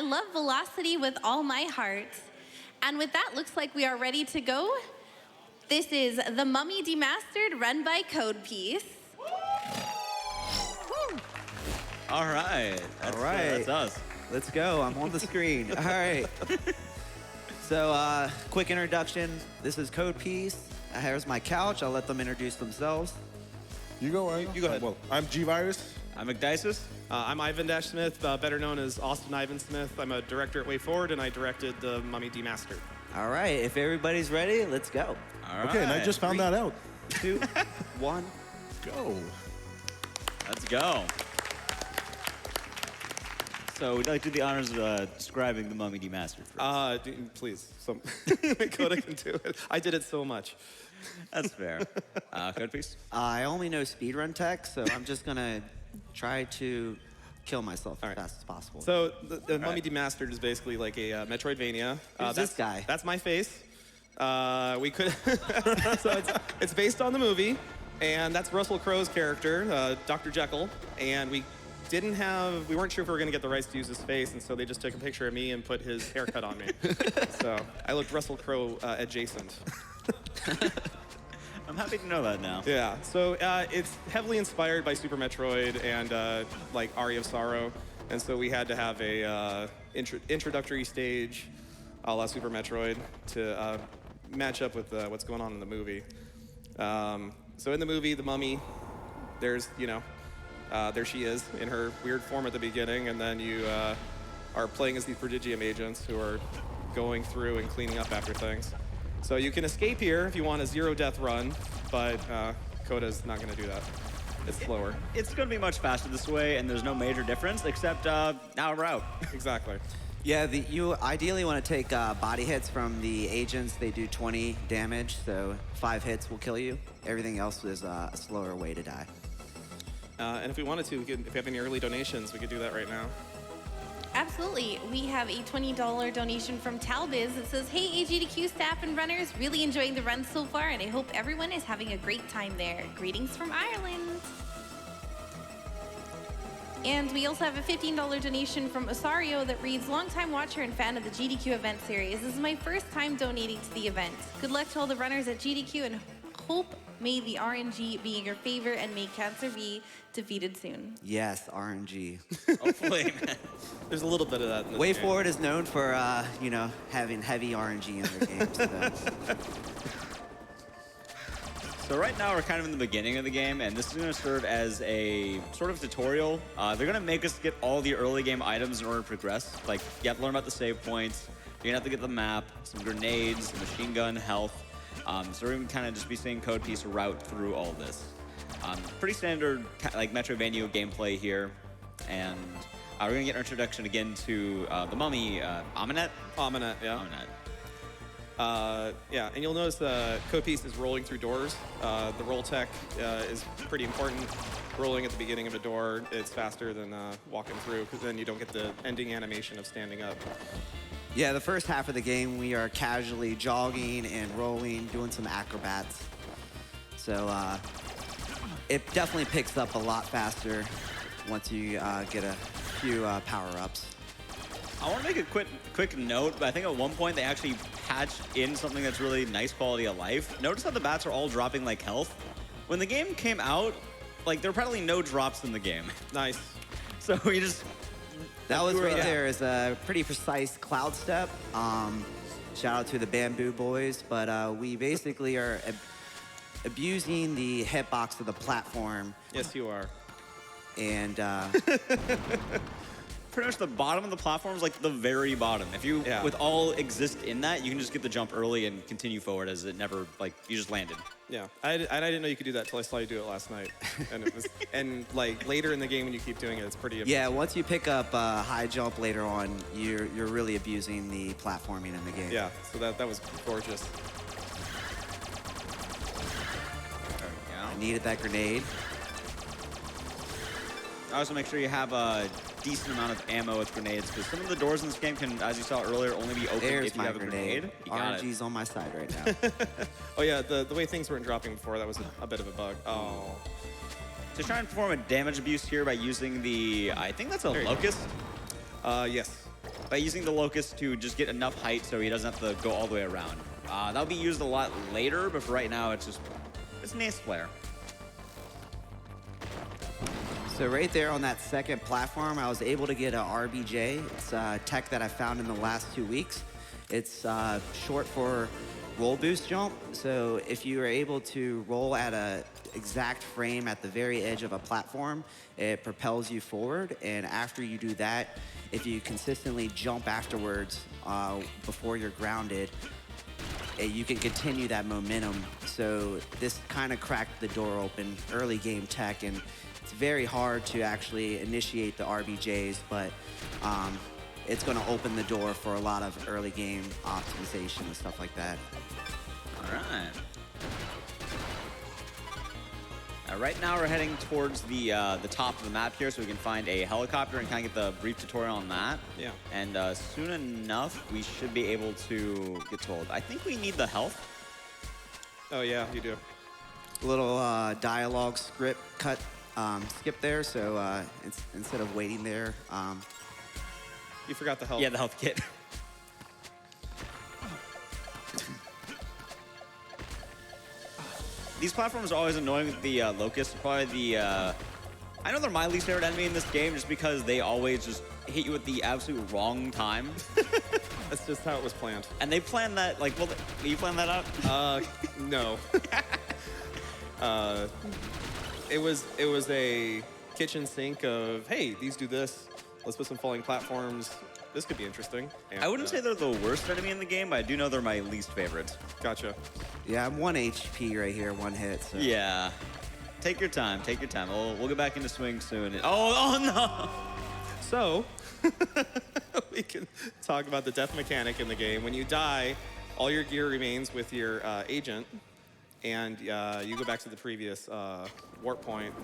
love velocity with all my heart. And with that, looks like we are ready to go. This is the Mummy Demastered, run by Codepiece. All right. That's us. Let's go. I'm on the screen. All right. So, quick introduction. This is Codepiece. Here's my couch. I'll let them introduce themselves. You go, Ryan. You go ahead. Well, I'm gvirus. I'm Ecdycis. I'm IvanDashSmith, better known as Austin Ivan Smith. I'm a director at WayForward, and I directed the Mummy Demastered. All right. If everybody's ready, let's go. All right. Okay, and I just found that out. 2, 1. Go. Let's go. So we'd like to do the honors of describing the Mummy Demastered first. Please, Coda can do it. I did it so much. That's fair. Codepiece? I only know speedrun tech, so I'm just going to try to kill myself as fast as possible. So the Mummy Demastered is basically like a Metroidvania. Who's this guy? That's my face. We could. So it's based on the movie, and that's Russell Crowe's character, Dr. Jekyll, and we weren't sure if we were going to get the rights to use his face, and so they just took a picture of me and put his haircut on me. So I looked Russell Crowe adjacent. I'm happy to know that now. Yeah, so it's heavily inspired by Super Metroid and like Aria of Sorrow, and so we had to have a introductory stage a la Super Metroid to match up with what's going on in the movie. So in the movie, the mummy, there's, there she is in her weird form at the beginning, and then you are playing as these Prodigium agents who are going through and cleaning up after things. So you can escape here if you want a zero-death run, but Coda's not going to do that. It's slower. It's going to be much faster this way, and there's no major difference, except now we're out. Exactly. Yeah, you ideally want to take body hits from the agents. They do 20 damage, so 5 hits will kill you. Everything else is a slower way to die. And if we wanted to, if we have any early donations, we could do that right now. Absolutely. We have a $20 donation from Talbiz that says, "Hey, AGDQ staff and runners, really enjoying the run so far, and I hope everyone is having a great time there. Greetings from Ireland." And we also have a $15 donation from Osario that reads, "Longtime watcher and fan of the GDQ event series. This is my first time donating to the event. Good luck to all the runners at GDQ, and hope may the RNG be in your favor and may cancer be defeated soon." Yes, RNG. Hopefully, man. There's a little bit of that in this WayForward game. is known for, having heavy RNG in their games. So. So right now we're kind of in the beginning of the game, and this is going to serve as a sort of tutorial. They're going to make us get all the early game items in order to progress. Like, you have to learn about the save points, you're going to have to get the map, some grenades, a machine gun, health. So we're going to kind of just be seeing Codepiece route through all this. Pretty standard, like, Metroidvania gameplay here. And we're going to get an introduction again to the mummy, Aminet? Aminet, yeah. Aminet. Yeah, and you'll notice Codepiece is rolling through doors. The roll tech is pretty important. Rolling at the beginning of a door, it's faster than walking through, because then you don't get the ending animation of standing up. Yeah, the first half of the game, we are casually jogging and rolling, doing some acrobats. So it definitely picks up a lot faster once you get a few power-ups. I want to make a quick note, but I think at one point they actually patched in something that's really nice quality of life. Notice how the bats are all dropping like health. When the game came out, like, there were probably no drops in the game. Nice. So we just... That was right there is a pretty precise cloud step. Shout out to the Bamboo Boys, but we basically are abusing the hitbox of the platform. Yes, you are. And pretty much the bottom of the platform is like the very bottom. If you, with all exist in that, you can just get the jump early and continue forward as it never, like, you just landed. Yeah, I didn't know you could do that until I saw you do it last night. And it was, and like later in the game when you keep doing it, it's pretty amazing. Yeah, once you pick up high jump later on, you're really abusing the platforming in the game. Yeah, so that was gorgeous. There we go. I needed that grenade. Also make sure you have a decent amount of ammo with grenades, because some of the doors in this game can, as you saw earlier, only be opened if you have a grenade. You got RNG's on my side right now. Oh yeah, the way things weren't dropping before, that was a bit of a bug. Oh. Just try and perform a damage abuse here by using the, I think that's a locust. Yes. by using the locust to just get enough height so he doesn't have to go all the way around. That'll be used a lot later, but for right now, it's an ace player. So right there on that second platform, I was able to get a RBJ. It's a tech that I found in the last 2 weeks. It's short for roll boost jump. So if you are able to roll at a exact frame at the very edge of a platform, it propels you forward. And after you do that, if you consistently jump afterwards before you're grounded, you can continue that momentum. So this kind of cracked the door open, early game tech, and it's very hard to actually initiate the RBJs, but it's going to open the door for a lot of early game optimization and stuff like that. All right. Right now we're heading towards the top of the map here so we can find a helicopter and kind of get the brief tutorial on that. Yeah. And soon enough, we should be able to get told. I think we need the health. Oh, yeah, you do. Little dialogue script cut, skip there, so instead of waiting there. You forgot the health. Yeah, the health kit. These platforms are always annoying with the locusts. Probably the, I know they're my least favorite enemy in this game just because they always just hit you at the absolute wrong time. That's just how it was planned. And they planned that, like, well, you planned that out? No. It was a kitchen sink of, hey, these do this. Let's put some falling platforms. This could be interesting. And, I wouldn't say they're the worst enemy in the game, but I do know they're my least favorite. Gotcha. Yeah, I'm 1 HP right here, 1 hit. So. Yeah. Take your time, take your time. We'll get back into swing soon. Oh no! So, we can talk about the death mechanic in the game. When you die, all your gear remains with your agent, and you go back to the previous warp point.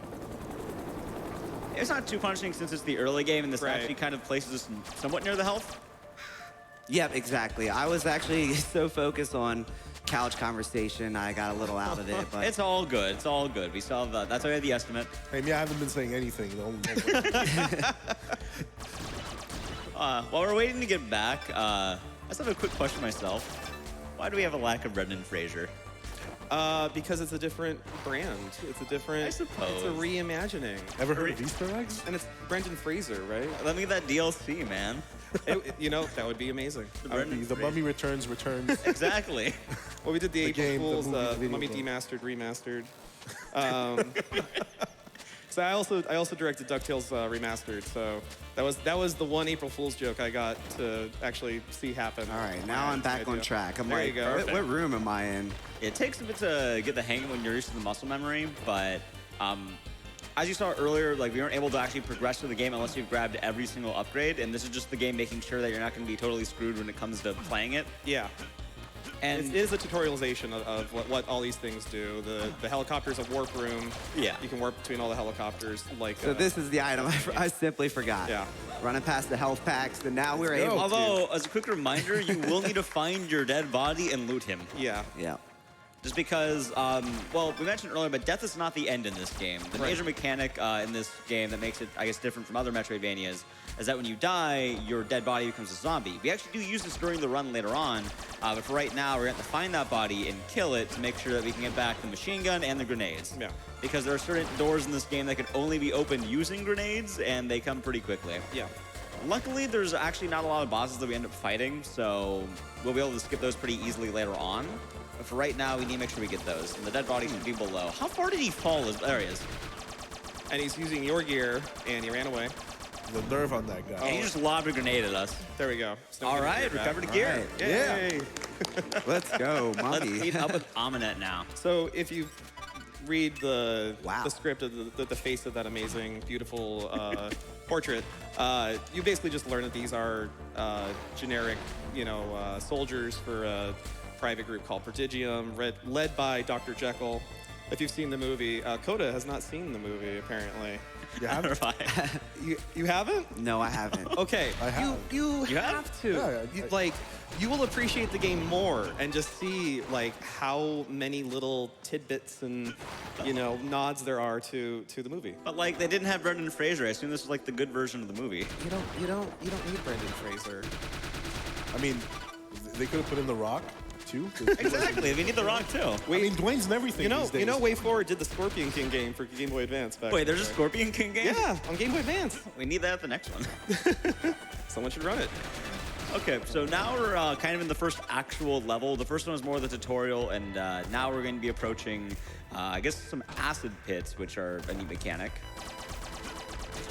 It's not too punishing since it's the early game, and this Right. actually kind of places us somewhat near the health. Yep, exactly. I was actually so focused on couch conversation, I got a little out of it. But It's all good. It's all good. We saw that. That's why we had the estimate. Hey, me, I haven't been saying anything. While we're waiting to get back, I just have a quick question myself. Why do we have a lack of Brendan Fraser? Because it's a different brand. It's a different. I suppose. It's a reimagining. Ever heard of Easter eggs? And it's Brendan Fraser, right? Let me get that DLC, man. You know, that would be amazing. The Mummy returns. Exactly. Well, we did the The April game, the Fools, movie, the video Mummy game. Demastered, remastered. So I also directed DuckTales Remastered. So that was the one April Fool's joke I got to actually see happen. all right, now I'm back on track. I'm There like, you go. what room am I in? It takes a bit to get the hang of when you're used to the muscle memory, but as you saw earlier, like we weren't able to actually progress through the game unless you've grabbed every single upgrade, and this is just the game making sure that you're not going to be totally screwed when it comes to playing it. Yeah. And It is a tutorialization of what all these things do. The helicopter's a warp room. Yeah. You can warp between all the helicopters. Like So this is the item I simply forgot. Yeah. Running past the health packs, and now we're able to. although, as a quick reminder, you will need to find your dead body and loot him. Yeah. Yeah. Just because, well, we mentioned earlier, but death is not the end in this game. The Right. major mechanic in this game that makes it, I guess, different from other Metroidvanias is that when you die, your dead body becomes a zombie. We actually do use this during the run later on, but for right now, we're going to have to find that body and kill it to make sure that we can get back the machine gun and the grenades. Yeah. Because there are certain doors in this game that can only be opened using grenades, and they come pretty quickly. Yeah. Luckily, there's actually not a lot of bosses that we end up fighting, so we'll be able to skip those pretty easily later on. But for right now, we need to make sure we get those. And the dead body should be below. How far did he fall? There he is. And he's using your gear, and he ran away. The nerve on that guy. And he just lobbed a grenade at us. There we go. So All we get right, the gear back. recovered a gear. All right. Yay! Let's go, Let's Mummy. meet up with Aminet now. So if you read the Wow. script of the face of that amazing, beautiful portrait, you basically just learn that these are generic, soldiers for a private group called Prodigium, led by Dr. Jekyll. if you've seen the movie. Coda has not seen the movie, apparently. You have You haven't? No, I haven't. Okay, I have. you You have? have to. Yeah, You will appreciate the game more and just see like how many little tidbits and nods there are to the movie. But like, they didn't have Brendan Fraser. I assume this was like the good version of the movie. You don't need Brendan Fraser. I mean, they could have put in The Rock, too. Exactly. They need The Rock too. I mean, Dwayne's in everything these days. Way Forward did the Scorpion King game for Game Boy Advance back. Wait, in there's a the day. Scorpion King game? Yeah, on Game Boy Advance. We need that at the next one. Someone should run it. Okay, so now we're kind of in the first actual level. The first one was more the tutorial, and now we're going to be approaching, I guess, some acid pits, which are a neat mechanic.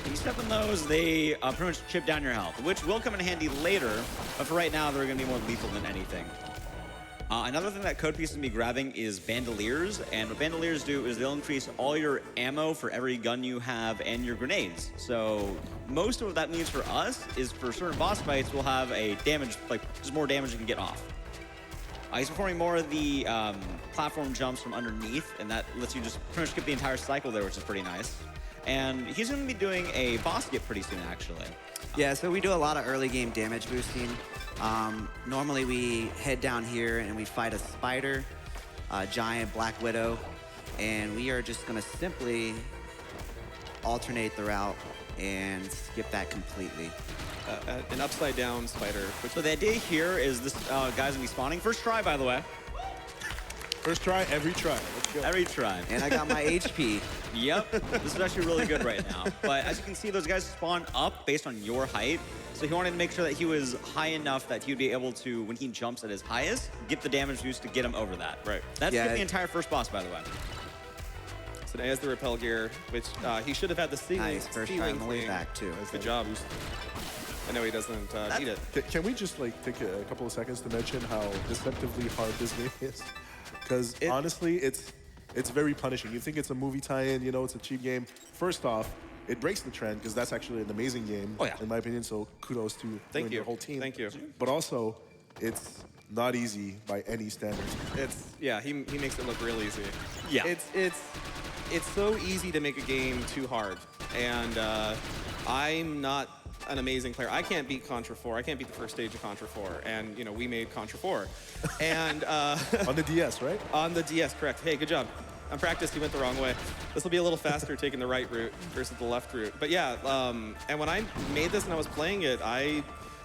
When you step in those, they pretty much chip down your health, which will come in handy later, but for right now, they're going to be more lethal than anything. Another thing that codepiece is going to be grabbing is bandoliers, and what bandoliers do is they'll increase all your ammo for every gun you have and your grenades. So most of what that means for us is for certain boss fights, we'll have a damage, like just more damage you can get off. He's performing more of the platform jumps from underneath, and that lets you just pretty much skip the entire cycle there, which is pretty nice. And he's going to be doing a boss skip pretty soon, actually. Yeah, so we do a lot of early game damage boosting. Normally we head down here and we fight a spider, a giant black widow, and we are just gonna simply alternate the route and skip that completely. An upside down spider. So the idea here is this guy's going to be spawning. First try, by the way. First try, every try. Let's go. Every try. And I got my HP. Yep, this is actually really good right now. But as you can see, those guys spawn up based on your height. So he wanted to make sure that he was high enough that he would be able to, when he jumps at his highest, get the damage boost to get him over that. Right. That's the entire first boss, by the way. So now he has the repel gear, which he should have had the ceiling. Nice, first try on the way back too. Good job. I know he doesn't need it. Can we just like take a couple of seconds to mention how deceptively hard this game is? Because honestly, it's very punishing. You think it's a movie tie-in, it's a cheap game. First off, it breaks the trend because that's actually an amazing game, in my opinion. So kudos to your whole team. Thank you. But also, it's not easy by any standards. He makes it look real easy. Yeah. It's so easy to make a game too hard, and I'm not an amazing player. I can't beat Contra 4. I can't beat the first stage of Contra 4, and we made Contra 4, and on the DS, right? On the DS, correct. Hey, good job. I'm practiced. You went the wrong way. This will be a little faster taking the right route versus the left route. But yeah, and when I made this and I was playing it, I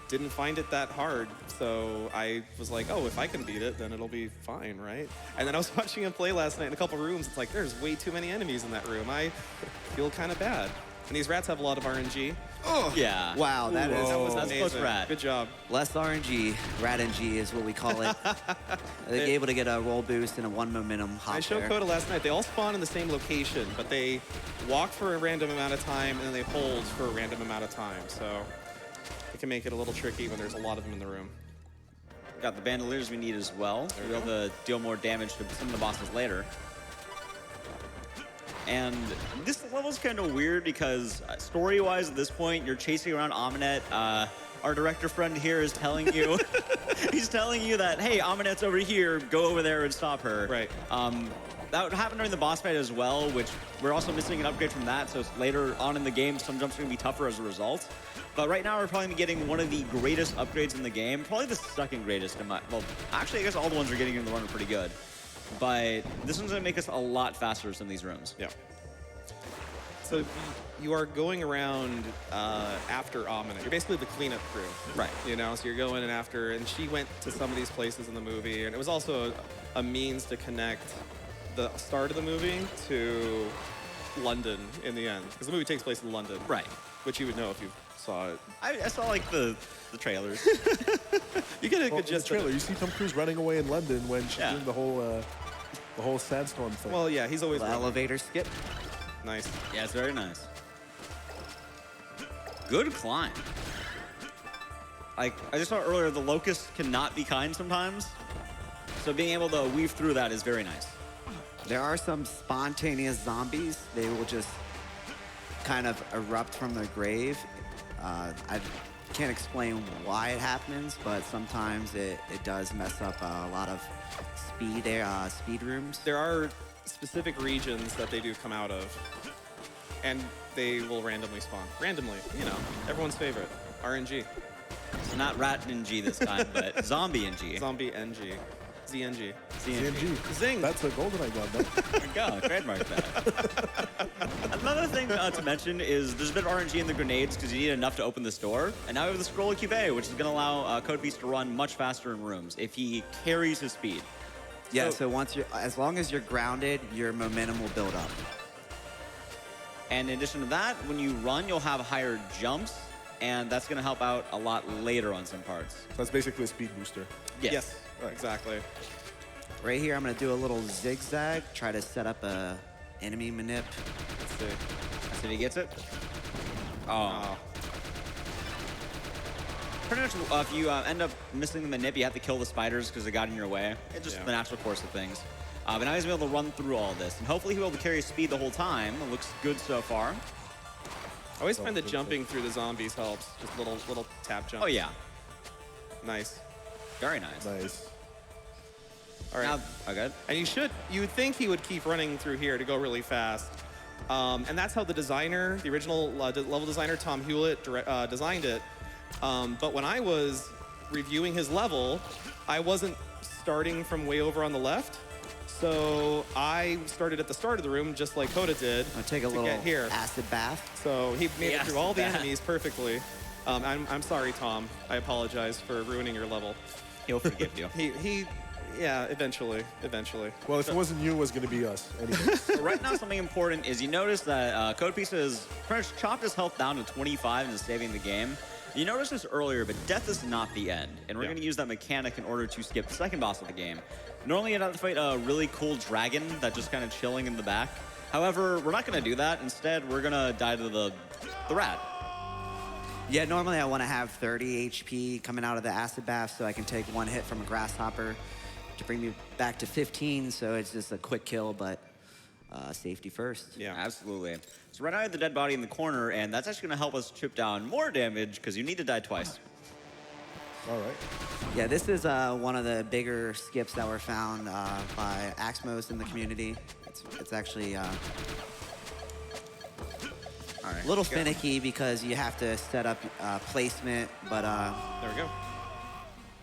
didn't find it that hard. So I was like, oh, if I can beat it, then it'll be fine, right? And then I was watching him play last night in a couple rooms. It's like, there's way too many enemies in that room. I feel kind of bad. And these rats have a lot of RNG. Oh, yeah. Wow, that's close rat. Good job. Less RNG, rat NG is what we call it. They're able to get a roll boost and a 1 momentum hop I showed there. Coda last night. They all spawn in the same location, but they walk for a random amount of time and then they hold for a random amount of time. So it can make it a little tricky when there's a lot of them in the room. Got the bandoliers we need as well. We'll be able to deal more damage to some of the bosses later. And this level's kind of weird because story-wise at this point, you're chasing around Aminet. Our director friend here is telling you, he's telling you that, hey, Aminet's over here, go over there and stop her. Right. That would happen during the boss fight as well, which we're also missing an upgrade from that, so later on in the game, some jumps are going to be tougher as a result. But right now, we're probably getting one of the greatest upgrades in the game, probably the second greatest. Well, actually, I guess all the ones we're getting in the run are pretty good. But this one's going to make us a lot faster in some of these rooms. Yeah. So you are going around after Amina. You're basically the cleanup crew. Right. So you're going in after, and she went to some of these places in the movie, and it was also a means to connect the start of the movie to London in the end. Because the movie takes place in London. Right. Which you would know if you saw it. I saw, like, the trailers. You get a Well, good gist in the of trailer, it. you see Tom Cruise running away in London when she's doing the whole sandstorm thing. Well, yeah, he's always The elevator skip. nice. Yeah, it's very nice. Good climb. Like, I just saw earlier, the locusts cannot be kind sometimes. So being able to weave through that is very nice. There are some spontaneous zombies. They will just kind of erupt from their grave. I can't explain why it happens, but sometimes it does mess up a lot of speed rooms. There are specific regions that they do come out of, and they will randomly spawn. Randomly, you know, everyone's favorite, RNG. So not rat NG this time, but zombie NG. Zombie NG. ZNG. CNG. Zing. That's a golden I got, though. There you go, trademark that. Another thing to mention is there's a bit of RNG in the grenades because you need enough to open this door. And now we have the scroll of Cube, which is going to allow Codepiece to run much faster in rooms if he carries his speed. Yeah, so once you're, as long as you're grounded, your momentum will build up. And in addition to that, when you run, you'll have higher jumps, and that's going to help out a lot later on some parts. That's basically a speed booster. Yes, exactly. Right here, I'm gonna do a little zigzag, try to set up a enemy manip. Let's see. That's if he gets it. Oh. Pretty much, if you end up missing the manip, you have to kill the spiders because they got in your way. It's just the natural course of things. But now he's going to be able to run through all this, and hopefully he'll be able to carry his speed the whole time. It looks good so far. I always find that jumping through the zombies helps. Just little tap jump. Oh, yeah. Nice. Very nice. Nice. All right. Okay. And you would think he would keep running through here to go really fast. And that's how the designer, the original level designer, Tom Hewlett, designed it. But when I was reviewing his level, I wasn't starting from way over on the left. So I started at the start of the room, just like Coda did. I'll take a little get here. acid bath. So he made it through all the Acid bath. enemies perfectly. I'm sorry, Tom. I apologize for ruining your level. He'll forgive you. Yeah, eventually. Well, if it wasn't you, it was going to be us. Anyway. So right now, something important is you notice that Codepiece has pretty much chopped his health down to 25 and is saving the game. You noticed this earlier, but death is not the end. And we're going to use that mechanic in order to skip the second boss of the game. Normally, you'd have to fight a really cool dragon that's just kind of chilling in the back. However, we're not going to do that. Instead, we're going to die to the rat. Yeah, normally I want to have 30 HP coming out of the acid bath so I can take one hit from a grasshopper to bring me back to 15. So it's just a quick kill, but safety first. Yeah, absolutely. So right now I have the dead body in the corner, and that's actually going to help us chip down more damage because you need to die twice. All right. Yeah, this is one of the bigger skips that were found by Axmos in the community. It's actually a little finicky because you have to set up placement, but there we go.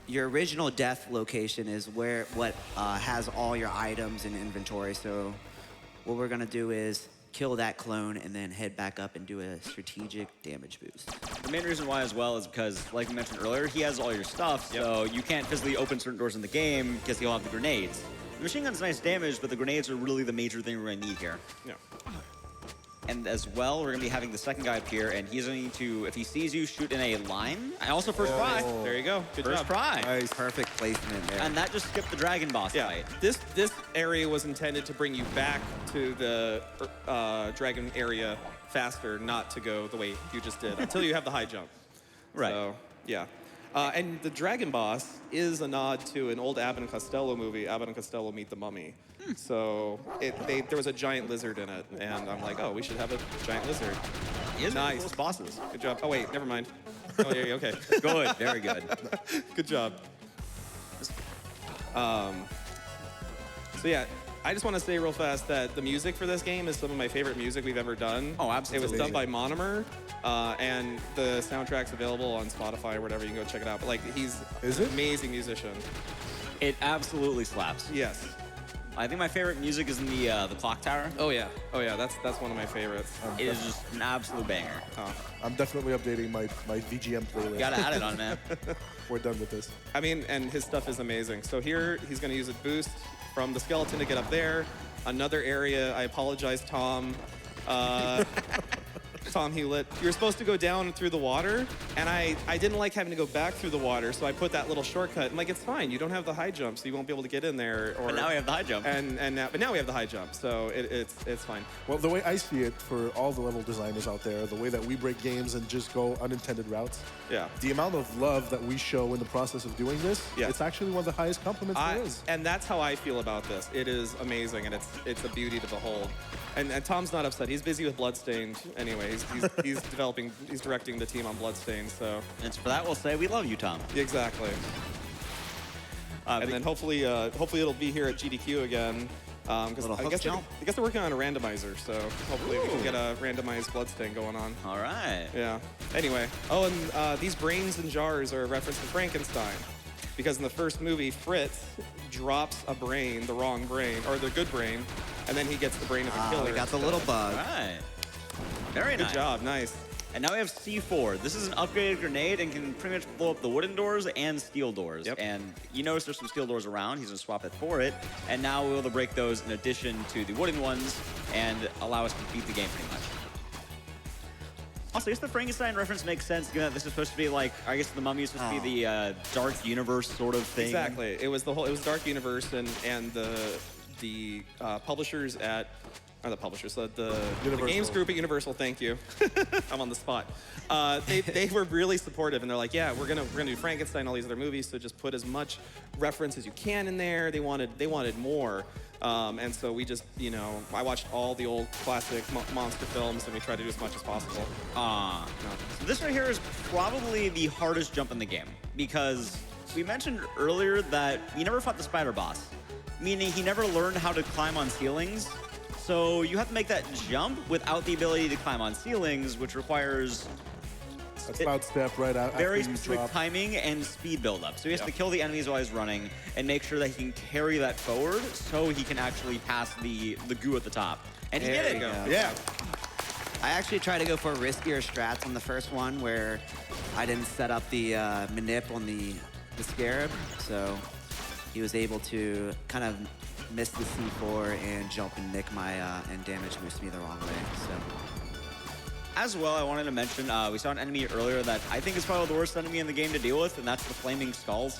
Your original death location is what has all your items in inventory. So what we're gonna do is kill that clone and then head back up and do a strategic damage boost. The main reason why as well is because, like we mentioned earlier, he has all your stuff, so you can't physically open certain doors in the game because he'll have the grenades. The machine gun's nice damage, but the grenades are really the major thing we're gonna need here. Yeah. And as well, we're gonna be having the second guy appear, and he's going to, if he sees you, shoot in a line. And also first try. There you go. Good First job. try. Nice, perfect placement there. And that just skipped the dragon boss fight. This area was intended to bring you back to the dragon area faster, not to go the way you just did until you have the high jump. Right. So, yeah. And the dragon boss is a nod to an old Abbott and Costello movie, Abbott and Costello Meet the Mummy. So there was a giant lizard in it, and I'm like, oh, we should have a giant lizard. He is Nice. one of those bosses. Good job. Oh, wait, never mind. Oh, yeah, okay. Good, very good. Good job. So yeah, I just want to say real fast that the music for this game is some of my favorite music we've ever done. Oh, absolutely. It was done by Monomer, and the soundtrack's available on Spotify or whatever. You can go check it out. But like, he's an amazing musician. It absolutely slaps. Yes. I think my favorite music is in the clock tower. Oh yeah. That's one of my favorites. It is just an absolute banger. I'm definitely updating my VGM playlist. Gotta add it on, man. We're done with this. I mean, and his stuff is amazing. So here, he's going to use a boost from the skeleton to get up there. Another area, I apologize, Tom. Tom Hewlett. You were supposed to go down through the water, and I didn't like having to go back through the water, so I put that little shortcut. I'm like, it's fine. You don't have the high jump, so you won't be able to get in there. But now we have the high jump. But now we have the high jump, so it's fine. Well, the way I see it, for all the level designers out there, the way that we break games and just go unintended routes, the amount of love that we show in the process of doing this, it's actually one of the highest compliments there is. And that's how I feel about this. It is amazing, and it's a beauty to behold. And Tom's not upset. He's busy with Bloodstained anyway. He's directing the team on Bloodstained, so. And for that, we'll say we love you, Tom. Exactly. And then hopefully it'll be here at GDQ again. Little I hook guess jump. they're working on a randomizer, so hopefully we can get a randomized bloodstain going on. All right. Yeah. Anyway. Oh, and these brains and jars are a reference to Frankenstein. Because in the first movie, Fritz drops a brain, the wrong brain, or the good brain, and then he gets the brain of the killer. We got the little bug. All right. Very Good nice. job, nice. And now we have C4. This is an upgraded grenade and can pretty much blow up the wooden doors and steel doors. Yep. And you notice there's some steel doors around. He's going to swap it for it. And now we'll be able to break those in addition to the wooden ones and allow us to beat the game pretty much. Also, I guess the Frankenstein reference makes sense, given that this is supposed to be like, I guess the Mummy is supposed to be the dark universe sort of thing. Exactly. It was Dark Universe, and the publishers at, or the publishers, the games group at Universal. Thank you. I'm on the spot. They were really supportive, and they're like, yeah, we're gonna do Frankenstein, all these other movies, so just put as much reference as you can in there. They wanted more. And so we just, I watched all the old classic monster films, and we tried to do as much as possible. So this right here is probably the hardest jump in the game, because we mentioned earlier that we never fought the spider boss, meaning he never learned how to climb on ceilings. So you have to make that jump without the ability to climb on ceilings, which requires A cloud step right out very after you specific drop. timing and speed buildup. So he has Yeah. to kill the enemies while he's running and make sure that he can carry that forward so he can actually pass the goo at the top. And he There did you it. go. Yeah. I actually tried to go for riskier strats on the first one where I didn't set up the manip on the scarab, so he was able to kind of miss the C4 and jump and nick my and damage boost me the wrong way. So As well, I wanted to mention, we saw an enemy earlier that I think is probably the worst enemy in the game to deal with, and that's the flaming skulls.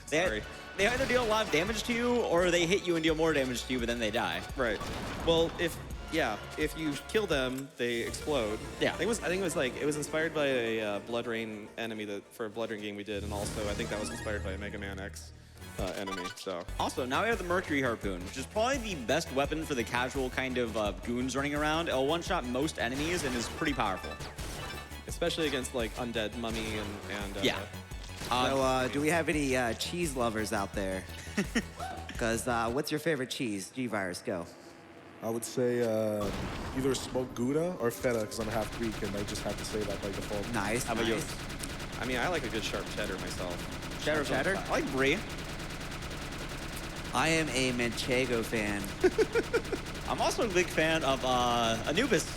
Sorry. They either deal a lot of damage to you, or they hit you and deal more damage to you, but then they die. Right. Well, if you kill them, they explode. Yeah. I think it was inspired by a Blood Rain enemy for a Blood Rain game we did, and also I think that was inspired by a Mega Man X enemy. So Also, now we have the Mercury Harpoon, which is probably the best weapon for the casual kind of goons running around. It'll one-shot most enemies and is pretty powerful. especially against like undead mummy and Yeah. So, do we have any cheese lovers out there? Because what's your favorite cheese? G-Virus, go. I would say either smoked Gouda or feta, because I'm half Greek, and I just have to say that by default. Nice. How about yours? I mean, I like a good sharp cheddar myself. Cheddar. I like brie. I am a Manchego fan. I'm also a big fan of Anubis.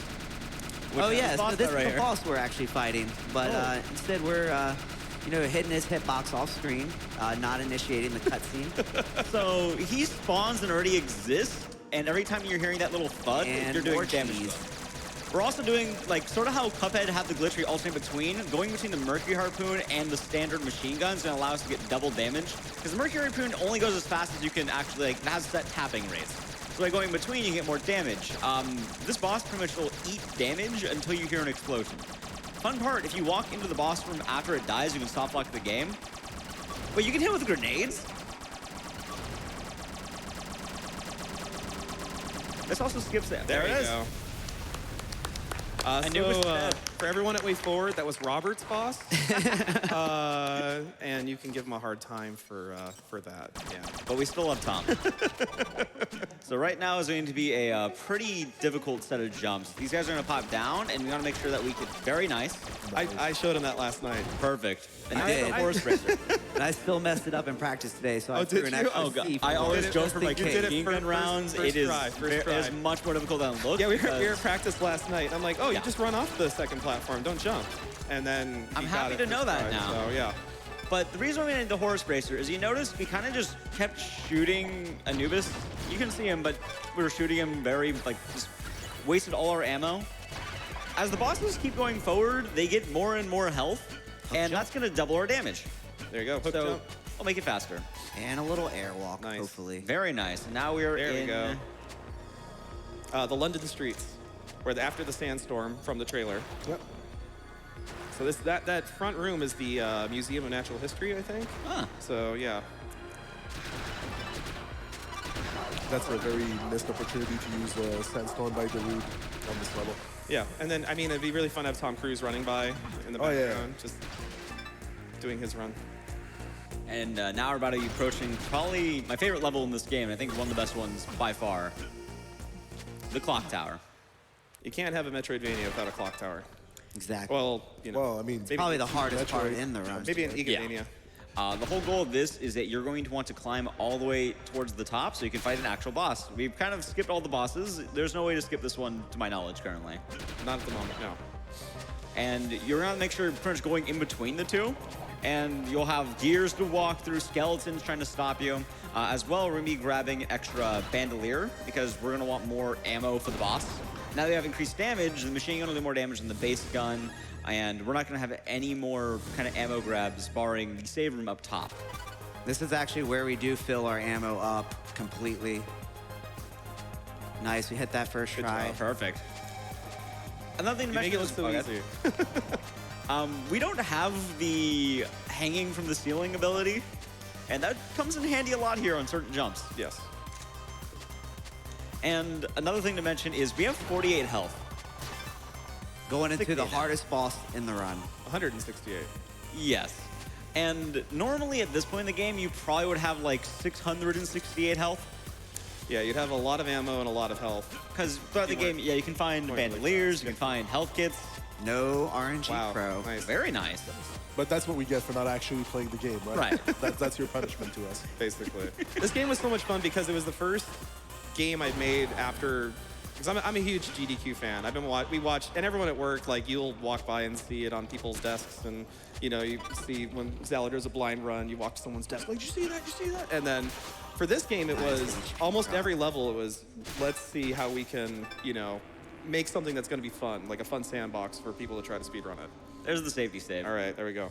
which Oh is yeah, the so boss this right is the here. boss we're actually fighting, but instead we're hitting his hitbox off screen, not initiating the cutscene. So he spawns and already exists, and every time you're hearing that little thud, And you're doing more damage to cheese. him. We're also doing, like, sort of how Cuphead had the glitch where you alternate between. Going between the Mercury Harpoon and the standard machine guns going to allow us to get double damage. Because the Mercury Harpoon only goes as fast as you can actually, like, it has set tapping rates. So by going between, you get more damage. This boss pretty much will eat damage until you hear an explosion. Fun part, if you walk into the boss room after it dies, you can soft lock the game. But you can hit with grenades? This also skips it. There it is. Go. knew it was dead. For everyone at Way Forward, that was Robert's boss, and you can give him a hard time for that. Yeah. But we still love Tom. So right now is going to be a pretty difficult set of jumps. These guys are going to pop down, and we want to make sure that we get very nice. I showed him that last night. Perfect. And I now we have did. the horse racer. And I still messed it up in practice today, so I Oh, threw did an you? extra Oh, God. C I for always it. joke Just for in my case. did it gun rounds. It is try. it is much more difficult than it looks. Yeah, we were because at practice last night. I'm like, oh, Yeah. you just run off the second platform, don't jump. And then I'm he happy got it to know first that try, now. So yeah. But the reason why we made the horse racer is you notice we kind of just kept shooting Anubis. You can see him, but we were shooting him very, like, just wasted all our ammo. As the bosses keep going forward, they get more and more health, and that's going to double our damage. There you go. Hook So jump. I'll make it faster. And a little airwalk, Nice. hopefully. Very nice. And now we are There we in... go. The London streets, where after the sandstorm from the trailer. Yep. So that front room is the Museum of Natural History, I think. Huh. So yeah. That's a very missed opportunity to use Sandstone by Darude on this level. Yeah, and then, I mean, it'd be really fun to have Tom Cruise running by in the Oh, yeah. background, just doing his run. And now we're about to be approaching probably my favorite level in this game, and I think one of the best ones by far, the clock tower. You can't have a Metroidvania without a clock tower. Exactly. Well, you know, Well, I mean, maybe, Probably the hardest part Metroid. in the run. maybe an too. Ecdycis. The whole goal of this is that you're going to want to climb all the way towards the top so you can fight an actual boss. We've kind of skipped all the bosses. There's no way to skip this one, to my knowledge, currently. Not at the moment, no. And you're going to make sure you're pretty much going in between the two. And you'll have gears to walk through, skeletons trying to stop you. As well, we're going to be grabbing extra bandolier because we're going to want more ammo for the boss. Now that we have increased damage, the machine gun will do more damage than the base gun. And we're not going to have any more kind of ammo grabs, barring the save room up top. This is actually where we do fill our ammo up completely. Nice, we hit that first try. Perfect. Another thing to You make mention it look is so easy. we don't have the hanging from the ceiling ability, and that comes in handy a lot here on certain jumps. Yes. And another thing to mention is we have 48 health. Going into the 68. hardest boss in the run. 168. Yes. And normally at this point in the game, you probably would have like 668 health. Yeah, you'd have a lot of ammo and a lot of health. Because throughout the You weren't game, yeah, you can find going really bandoliers, fast. you can find health kits. No RNG Wow, Pro. nice. Very nice. But that's what we get for not actually playing the game, right? Right. That's your punishment to us. Basically. This game was so much fun because it was the first game I'd made after, because I'm a huge GDQ fan. We watched, and everyone at work, like you'll walk by and see it on people's desks, and you know, you see when Zeller does a blind run, you walk to someone's desk, like, did you see that, did you see that? And then for this game, it was almost every level, it was, let's see how we can, you know, make something that's gonna be fun, like a fun sandbox for people to try to speedrun it. There's the safety save. All right, there we go.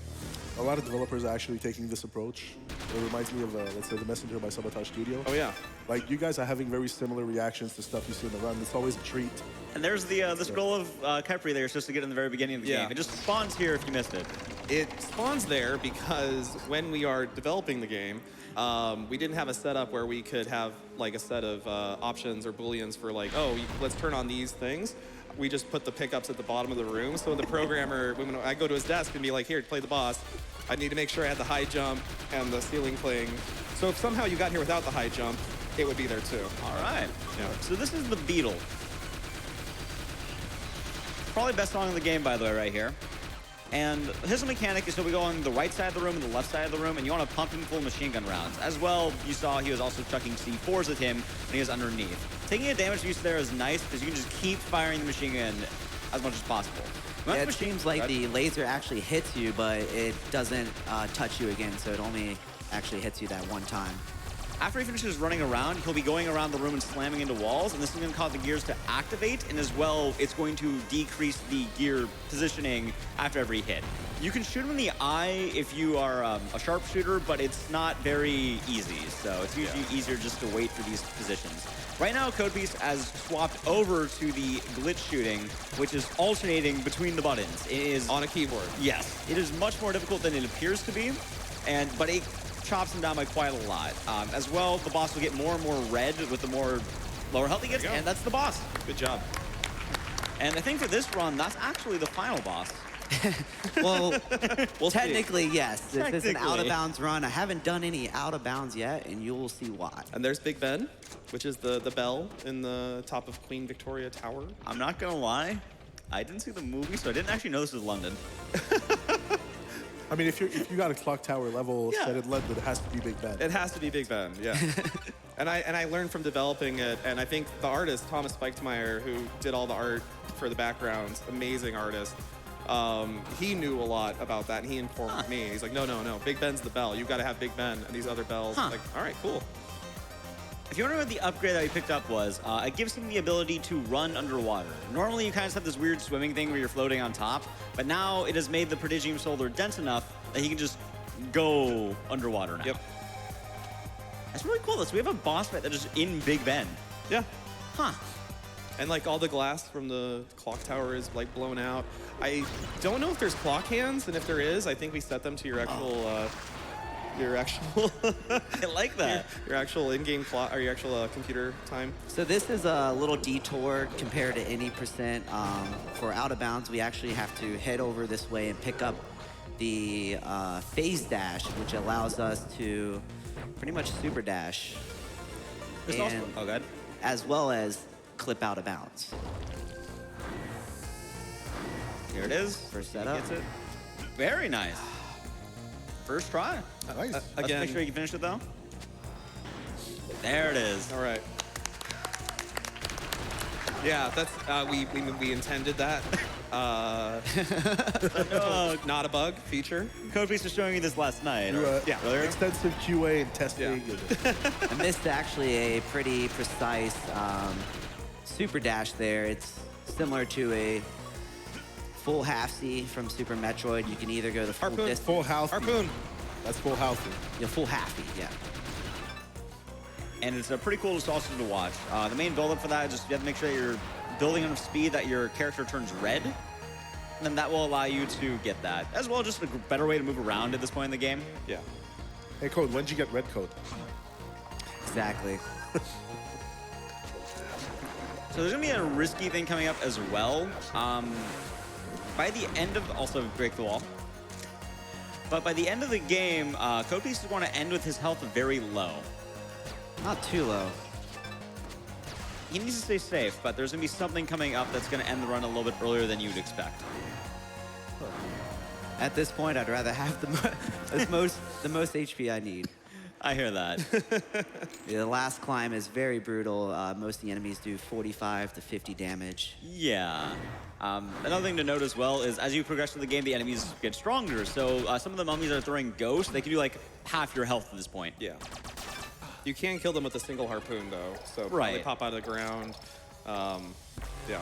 A lot of developers are actually taking this approach. It reminds me of, let's say, The Messenger by Sabotage Studio. Oh yeah. Like, you guys are having very similar reactions to stuff you see in the run. It's always a treat. And there's the scroll of Khepri that you're supposed to get in the very beginning of the Yeah. game. It just spawns here if you missed it. It spawns there because when we are developing the game, we didn't have a setup where we could have like a set of options or booleans for like, oh, let's turn on these things. We just put the pickups at the bottom of the room. So the programmer, when I go to his desk and be like, here, play the boss, I need to make sure I had the high jump and the ceiling playing. So if somehow you got here without the high jump, it would be there too. All right. Yeah. So this is the Beetle. Probably best song in the game, by the way, right here. And his mechanic is so we go on the right side of the room and the left side of the room, and you want to pump him full of machine gun rounds. As well, you saw he was also chucking C4s at him when he was underneath. Taking a damage use there is nice because you can just keep firing the machine gun as much as possible. Yeah, it seems like the laser actually hits you, but it doesn't touch you again, so it only actually hits you that one time. After he finishes running around, he'll be going around the room and slamming into walls, and this is going to cause the gears to activate, and as well, it's going to decrease the gear positioning after every hit. You can shoot him in the eye if you are a sharpshooter, but it's not very easy, so it's usually easier just to wait for these positions. Right now, Codepiece has swapped over to the glitch shooting, which is alternating between the buttons. It is On a keyboard. Yes, it is much more difficult than it appears to be, but it chops him down by quite a lot. As well, the boss will get more and more red with the more lower health he gets, and that's the boss. Good job. And I think for this run, that's actually the final boss. Well, We'll see. technically, yes. This is an Technically. out-of-bounds run. I haven't done any out-of-bounds yet, and you will see why. And there's Big Ben, which is the bell in the top of Queen Victoria Tower. I'm not gonna lie, I didn't see the movie, so I didn't actually know this was London. I mean, if you got a clock tower level set in London, it has to be Big Ben. It has to be Big Ben, yeah. and I learned from developing it, and I think the artist, Thomas Spikemeyer, who did all the art for the backgrounds, amazing artist, he knew a lot about that, and he informed me. He's like, no, Big Ben's the bell. You've got to have Big Ben and these other bells. I'm like, all right, cool. If you wonder what the upgrade that we picked up was, it gives him the ability to run underwater. Normally, you kind of have this weird swimming thing where you're floating on top, but now it has made the Prodigium Soldier dense enough that he can just go underwater now. Yep. That's really cool. So we have a boss fight that is in Big Ben. Yeah. Huh. And like all the glass from the clock tower is like blown out. I don't know if there's clock hands, and if there is, I think we set them to your actual, I like that. your actual in-game clock or your actual computer time. So this is a little detour compared to any percent. For out of bounds, we actually have to head over this way and pick up the phase dash, which allows us to pretty much super dash, There's also, oh, good. as well as clip out of bounds. Here it is. First He setup. gets it. Very nice. First try. Nice. Let's Again. make sure you can finish it though. There it is. All right. Yeah, that's we intended that. Not a bug feature. Codepiece was showing you this last night. or- Yeah. Earlier? Extensive QA and testing. And this is actually a pretty precise super dash there. It's similar to a full half C from Super Metroid. You can either go the full Harpoon. distance. Full house. Harpoon. That's full house. Yeah, full half E, yeah. And it's pretty cool just also to watch. The main build-up for that is just you have to make sure you're building enough speed that your character turns red. And then that will allow you to get that. As well, just a better way to move around at this point in the game. Yeah. Hey, Code, when did you get red coat? Exactly. So there's gonna be a risky thing coming up as well. By the end of, also break the wall. But by the end of the game, Codepiece is going to end with his health very low. Not too low. He needs to stay safe, but there's gonna be something coming up that's gonna end the run a little bit earlier than you'd expect. At this point, I'd rather have the most HP I need. I hear that. The last climb is very brutal. Most of the enemies do 45 to 50 damage. Yeah. Another thing to note as well is as you progress through the game, the enemies get stronger. So some of the mummies are throwing ghosts. They can do like half your health at this point. Yeah. You can kill them with a single harpoon, though. So when they Right. pop out of the ground. Yeah.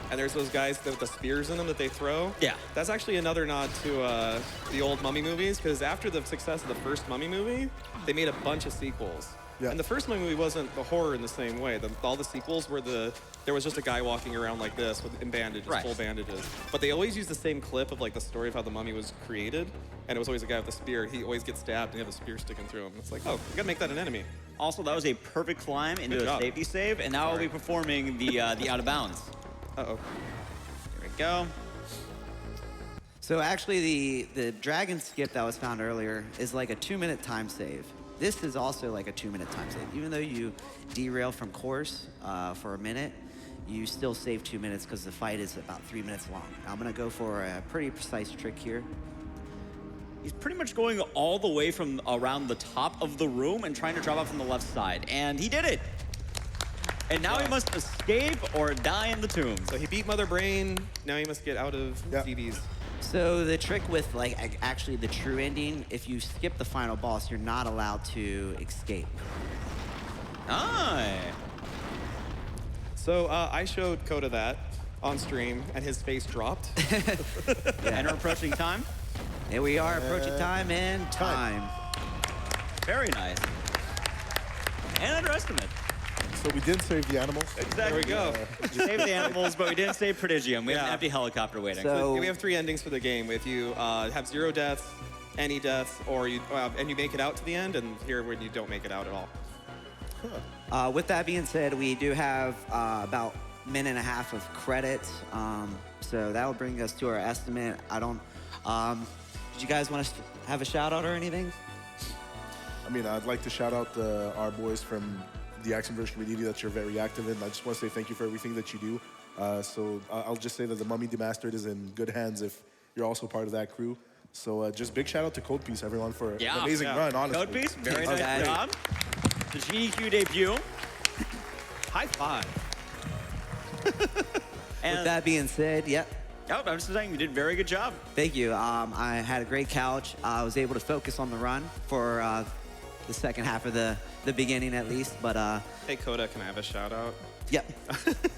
And there's those guys with the spears in them that they throw. Yeah. That's actually another nod to the old Mummy movies, because after the success of the first Mummy movie, they made a bunch of sequels. Yeah. And the first Mummy movie wasn't the horror in the same way. All the sequels were there was just a guy walking around like this in bandages, Right. full bandages. But they always used the same clip of like the story of how the mummy was created. And it was always a guy with a spear. He always gets stabbed and you have a spear sticking through him. It's like, oh, you gotta make that an enemy. Also, that was a perfect climb into Good a job. safety save, and now I'll be performing the out of bounds. Uh-oh. Here we go. So actually, the dragon skip that was found earlier is like a 2-minute time save. This is also like a 2-minute time save. Even though you derail from course for a minute, you still save 2 minutes because the fight is about 3 minutes long. I'm gonna go for a pretty precise trick here. He's pretty much going all the way from around the top of the room and trying to drop off from the left side. And he did it. And now he must escape or die in the tomb. So he beat Mother Brain. Now he must get out of Yeah. DBs. So the trick with like actually the true ending, if you skip the final boss, you're not allowed to escape. Aye. So I showed Coda that on stream, and his face dropped. And we're approaching time. Here we are approaching time and time. Very nice. And underestimate. So we did save the animals. Exactly. There we go. We saved the animals, but we didn't save Prodigium. We have an Yeah. empty helicopter waiting. So- We have 3 endings for the game. If you have 0 deaths, any deaths, or you and you make it out to the end, and here when you don't make it out at all. With that being said, we do have about a minute and a half of credits. So that will bring us to our estimate. I don't. Did you guys want to have a shout out or anything? I mean, I'd like to shout out our boys from the Action Verse community that you're very active in. I just want to say thank you for everything that you do. So I'll just say that the Mummy Demastered is in good hands if you're also part of that crew. So just big shout out to Codepiece, everyone, for an amazing run, honestly. Codepiece, very Thanks, nice guys. job. The GDQ debut. High five. And With that being said, yep. oh, I'm just saying you did a very good job. Thank you. I had a great couch. I was able to focus on the run for the second half of the beginning at least. But Hey Coda, can I have a shout out? yep.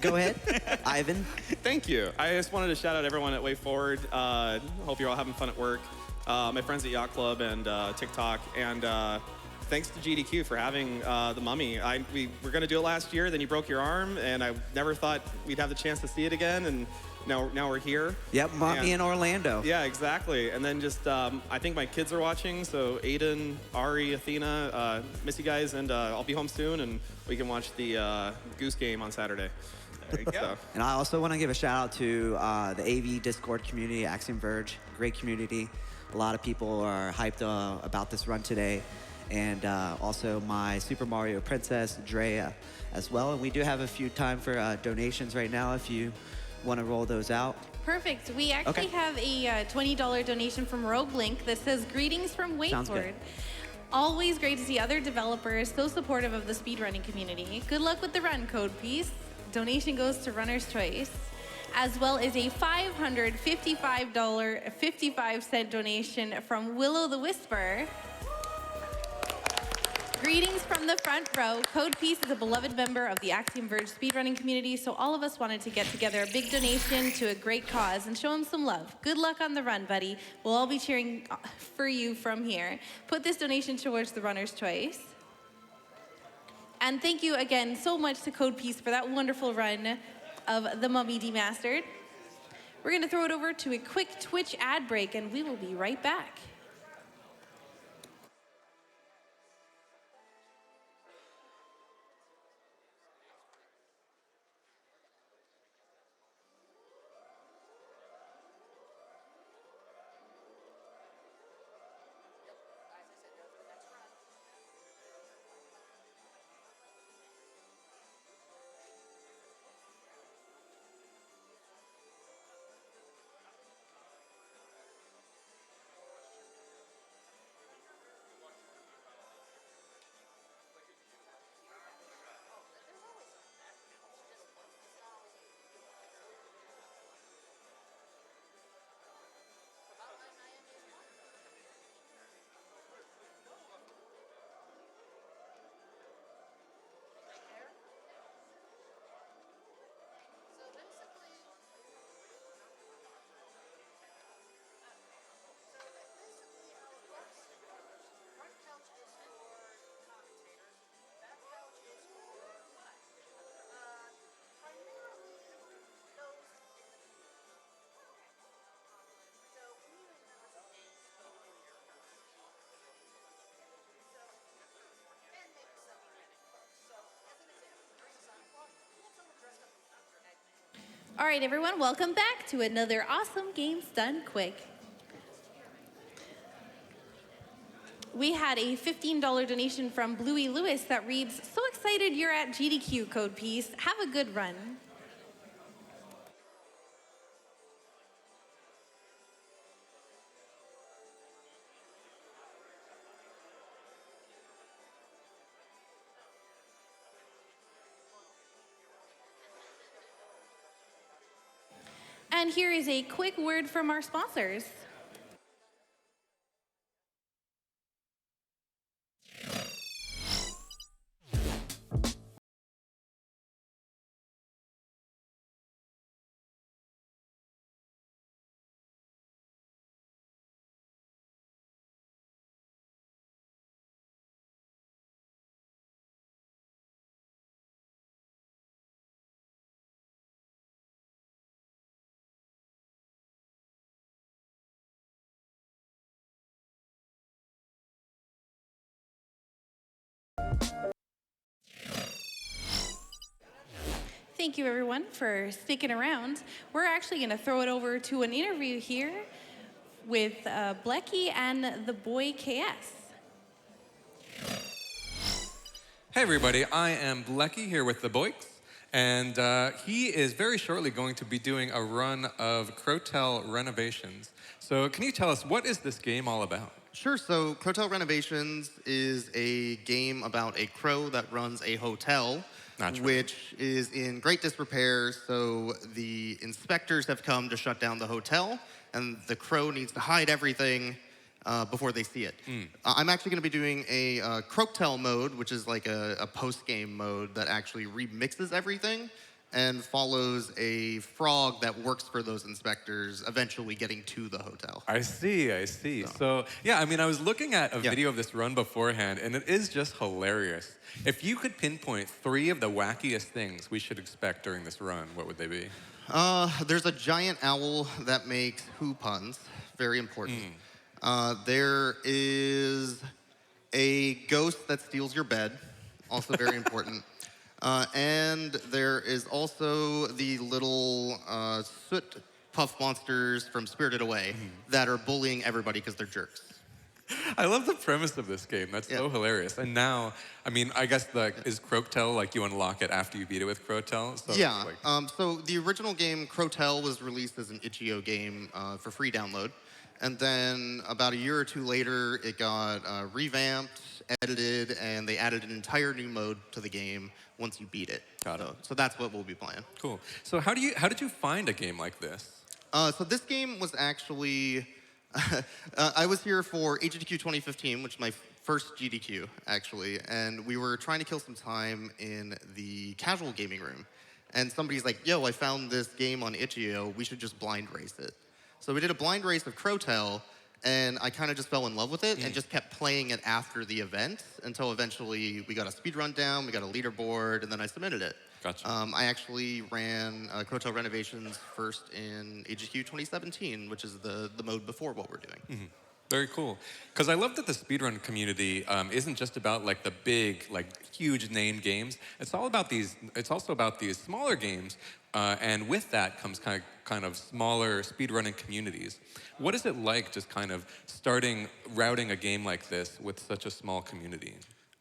Go ahead, Ivan. Thank you. I just wanted to shout out everyone at Way Forward. Hope you're all having fun at work. My friends at Yacht Club and TikTok. And thanks to GDQ for having the Mummy. We were going to do it last year, then you broke your arm, and I never thought we'd have the chance to see it again. And now we're here. Yep, Mummy in Orlando. Yeah, exactly. And then just, I think my kids are watching, so Aiden, Ari, Athena, miss you guys, and I'll be home soon, and we can watch the Goose game on Saturday. There you go. And I also want to give a shout out to the AV Discord community, Axiom Verge, great community. A lot of people are hyped about this run today. And also my Super Mario Princess, Drea, as well. And we do have a few time for donations right now if you want to roll those out. Perfect. We actually have a $20 donation from Rogue Link that says, "Greetings from Sounds good. Wakeford. Always great to see other developers so supportive of the speedrunning community. Good luck with the run, Codepiece." Donation goes to Runner's Choice, as well as a $555.55 donation from Willow the Whisper. Greetings from the front row. Codepiece is a beloved member of the Axiom Verge speedrunning community, so all of us wanted to get together a big donation to a great cause and show him some love. Good luck on the run, buddy. We'll all be cheering for you from here. Put this donation towards the Runner's Choice. And thank you again so much to Codepiece for that wonderful run of the Mummy Demastered. We're going to throw it over to a quick Twitch ad break, and we will be right back. All right, everyone, welcome back to another awesome Games Done Quick. We had a $15 donation from Bluey Lewis that reads, "So excited you're at GDQ, Codepiece. Have a good run." And here is a quick word from our sponsors. Thank you, everyone, for sticking around. We're actually going to throw it over to an interview here with Blechy and the boy KS. Hey, everybody. I am Blechy here with TheBoyks, and he is very shortly going to be doing a run of Crotel Renovations. So can you tell us, what is this game all about? Sure. So Crotel Renovations is a game about a crow that runs a hotel, which is in great disrepair. So the inspectors have come to shut down the hotel, and the crow needs to hide everything before they see it. I'm actually going to be doing a Crotel mode, which is like a post-game mode that actually remixes everything and follows a frog that works for those inspectors, eventually getting to the hotel. I see, I see. So yeah, I mean, I was looking at a video of this run beforehand, and it is just hilarious. If you could pinpoint 3 of the wackiest things we should expect during this run, what would they be? There's a giant owl that makes who puns, very important. There is a ghost that steals your bed, also very important. And there is also the little soot puff monsters from Spirited Away that are bullying everybody because they're jerks. I love the premise of this game. That's so hilarious. And now, I mean, I guess is Croaktail, like you unlock it after you beat it with Croaktail? So Yeah. So the original game, Croaktail, was released as an itch.io game for free download. And then about a year or two later, it got revamped, edited, and they added an entire new mode to the game once you beat it. Got it. So that's what we'll be playing. Cool. So how did you find a game like this? So this game was actually, I was here for AGDQ2020, which is my first GDQ, actually, and we were trying to kill some time in the casual gaming room. And somebody's like, yo, I found this game on itch.io, we should just blind race it. So we did a blind race of Croaktail, and I kind of just fell in love with it and just kept playing it after the event until eventually we got a speed run down, we got a leaderboard, and then I submitted it. Gotcha. I actually ran Croaktail Renovations first in AGDQ 2017, which is the mode before what we're doing. Very cool. Because I love that the speedrun community isn't just about like the big, like huge name games. It's all about these. It's also about these smaller games, and with that comes kind of smaller speedrunning communities. What is it like, just kind of routing a game like this with such a small community?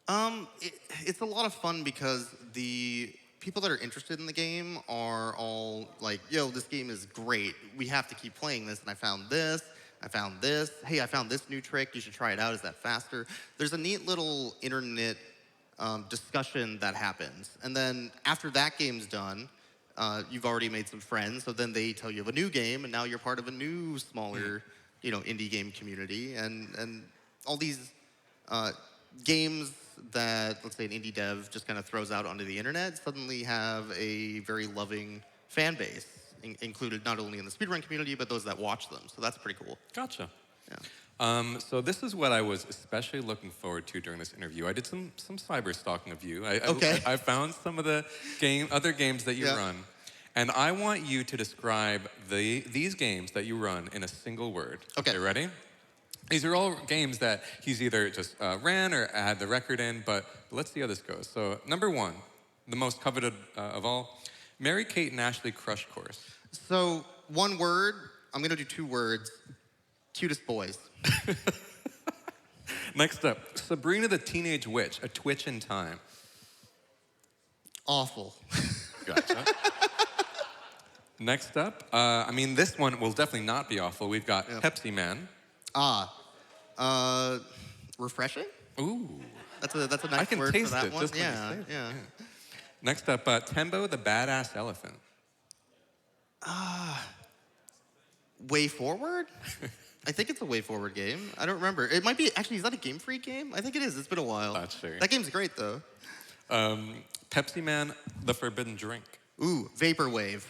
It's a lot of fun because the people that are interested in the game are all like, yo, this game is great. We have to keep playing this, and I found this. I found this. Hey, I found this new trick. You should try it out. Is that faster? There's a neat little internet discussion that happens. And then after that game's done, you've already made some friends. So then they tell you of a new game, and now you're part of a new, smaller, indie game community. And all these games that, let's say, an indie dev just kind of throws out onto the internet suddenly have a very loving fan base. Included not only in the speedrun community, but those that watch them. So that's pretty cool. Gotcha. Yeah. So this is what I was especially looking forward to during this interview. I did some cyber stalking of you. I found some of the other games that you run. And I want you to describe these games that you run in a single word. Okay. You ready? These are all games that he's either just ran or had the record in, but let's see how this goes. So number one, the most coveted of all, Mary Kate and Ashley Crush Course. So one word, I'm gonna do two words. Cutest boys. Next up, Sabrina the Teenage Witch, a Twitch in Time. Awful. Gotcha. Next up, this one will definitely not be awful. We've got Pepsi Man. Refreshing? Ooh. That's a nice word for that one. Yeah. Next up, Tembo the Badass Elephant. Way Forward? I think it's a Way Forward game. I don't remember. It might be, actually, is that a Game Freak game? I think it is. It's been a while. Not sure. That game's great, though. Pepsi Man, The Forbidden Drink. Ooh, Vaporwave.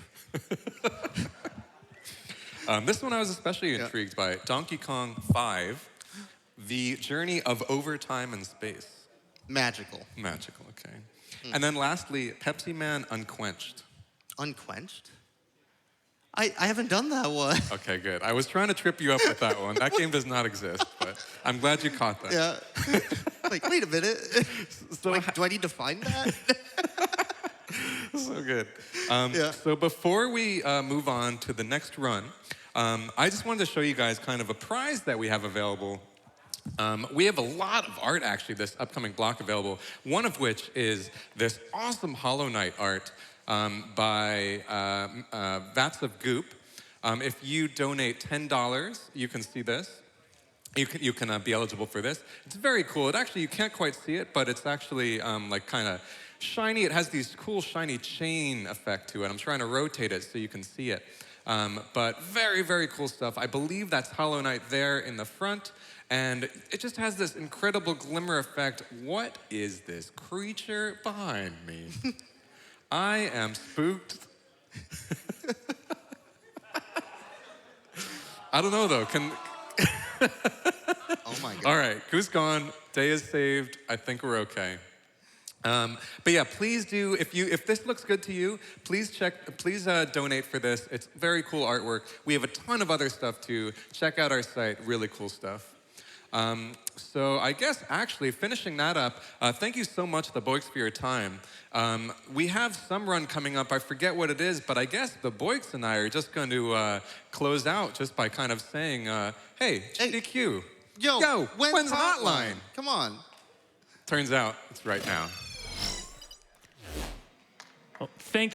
This one I was especially intrigued by. Donkey Kong 5, The Journey of Overtime and Space. Magical, okay. And then lastly, Pepsi Man Unquenched. Unquenched? I haven't done that one. Okay, good. I was trying to trip you up with that one. That game does not exist, but I'm glad you caught that. Yeah. Like, wait a minute. So do I need to find that? So good. So before we move on to the next run, I just wanted to show you guys kind of a prize that we have available. We have a lot of art, actually, this upcoming block available, one of which is this awesome Hollow Knight art by Vats of Goop. If you donate $10, you can see this. You can be eligible for this. It's very cool. You can't quite see it, but it's actually like kind of shiny. It has these cool shiny chain effect to it. I'm trying to rotate it so you can see it. But very, very cool stuff. I believe that's Hollow Knight there in the front. And it just has this incredible glimmer effect. What is this creature behind me? I am spooked. I don't know, though. Oh, my God. All right, Goose gone. Day is saved. I think we're okay. But yeah, please do, if this looks good to you, please donate for this. It's very cool artwork. We have a ton of other stuff too. Check out our site, really cool stuff. So I guess actually finishing that up, thank you so much, TheBoyks, for your time. We have some run coming up. I forget what it is, but I guess TheBoyks and I are just going to close out just by kind of saying, hey, GDQ. Yo, when's Hotline? Come on. Turns out it's right now.